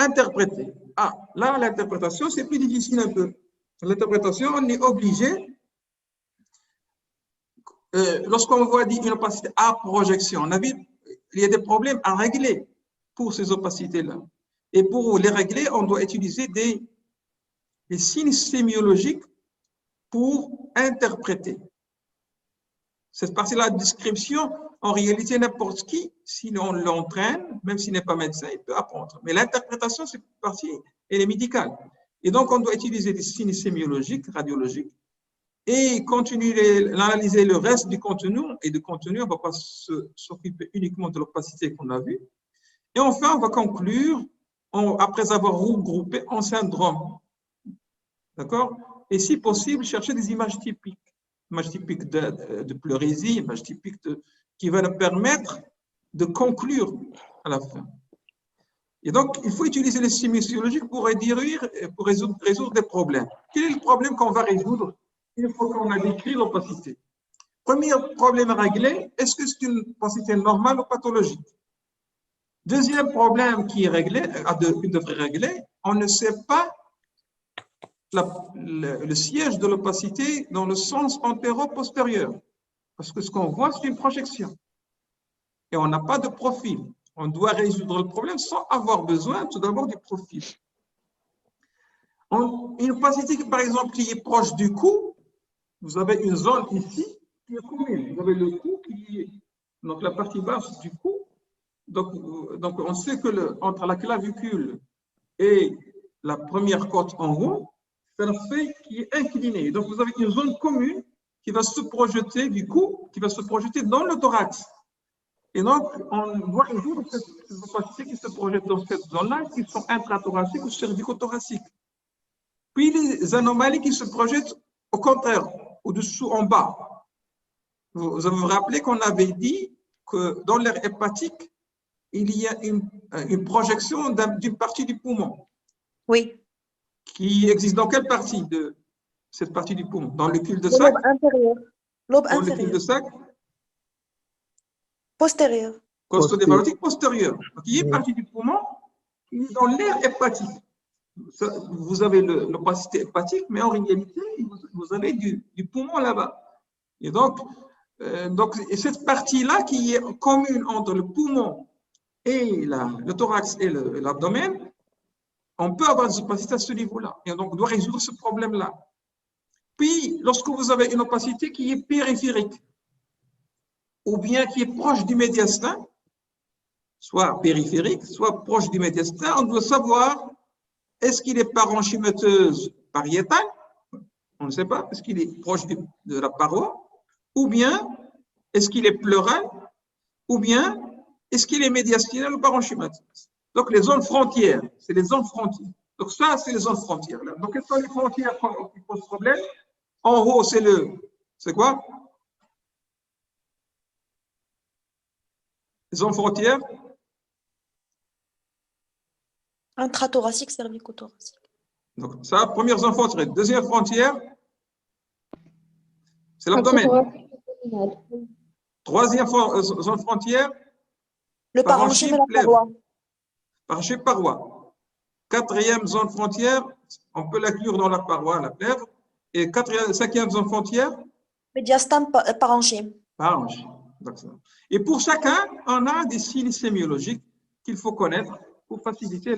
interpréter. Ah, là, l'interprétation, c'est plus difficile un peu. L'interprétation, on est obligé, lorsqu'on voit une opacité à projection, on a vu, il y a des problèmes à régler pour ces opacités-là. Et pour les régler, on doit utiliser des signes sémiologiques pour interpréter. Cette partie-là de description, en réalité, n'importe qui, si on l'entraîne, même s'il n'est pas médecin, il peut apprendre. Mais l'interprétation, cette partie, elle est médicale. Et donc, on doit utiliser des signes sémiologiques, radiologiques, et continuer d'analyser le reste du contenu. Et du contenu, on ne va pas s'occuper uniquement de l'opacité qu'on a vue. Et enfin, on va conclure, après avoir regroupé en syndrome. D'accord? Et si possible, chercher des images typiques. Images typiques de pleurésie, images typiques qui va nous permettre de conclure à la fin. Et donc, il faut utiliser les signes physiologiques pour résoudre des problèmes. Quel est le problème qu'on va résoudre une fois qu'on a décrit l'opacité? Premier problème à régler, est-ce que c'est une opacité normale ou pathologique? Deuxième problème qui est réglé, qu'il devrait régler, on ne sait pas le siège de l'opacité dans le sens antéro-postérieur. Parce que ce qu'on voit, c'est une projection. Et on n'a pas de profil. On doit résoudre le problème sans avoir besoin tout d'abord du profil. Une opacité, par exemple, qui est proche du cou, vous avez une zone ici qui est commune. Vous avez le cou qui est donc la partie basse du cou. Donc on sait que entre la clavicule et la première côte en haut, c'est un fait qui est incliné. Donc vous avez une zone commune qui va se projeter du cou, qui va se projeter dans le thorax. Et donc, on voit résoudre ces opacités qui se projettent dans cette zone-là, qui sont intrathoraciques ou cervico-thoraciques. Puis les anomalies qui se projettent au contraire, au-dessous, en bas. Vous vous rappelez qu'on avait dit que dans l'air hépatique, il y a une projection d'une partie du poumon. Oui. Qui existe dans quelle partie de cette partie du poumon? Dans le cul-de-sac? Le lobe inférieur. Lobe dans inférieur. Le cul-de-sac? Postérieur. Costodéphalotique postérieur. Donc, il y a une partie du poumon qui est dans l'air hépatique. Vous avez l'opacité hépatique, mais en réalité, vous avez du poumon là-bas. Et donc cette partie-là qui est commune entre le poumon et le thorax et l'abdomen, on peut avoir des opacités à ce niveau-là. Et donc, on doit résoudre ce problème-là. Puis, lorsque vous avez une opacité qui est périphérique, ou bien qui est proche du médiastin, soit périphérique, soit proche du médiastin, on doit savoir est-ce qu'il est parenchymeteuse pariétale, on ne sait pas, est-ce qu'il est proche de la paroi, ou bien est-ce qu'il est pleural, ou bien est-ce qu'il est médiastinal ou parenchymeteuse. Donc, les zones frontières, c'est les zones frontières. Donc, ça, c'est les zones frontières. Là. Donc, quelles sont les frontières qui posent problème? En haut, c'est quoi? Les zones frontières? Intrathoracique, cervico-thoracique. Donc, ça, première zone frontière. Deuxième frontière, c'est l'abdomen. Troisième zone frontière, le parenchyme et la paroi. Parenchyme, paroi. Quatrième zone frontière, on peut l'inclure dans la paroi, la plèvre. Et cinquième zone frontière, médiastin, parenchyme. Parenchyme. Et pour chacun, on a des signes sémiologiques qu'il faut connaître pour faciliter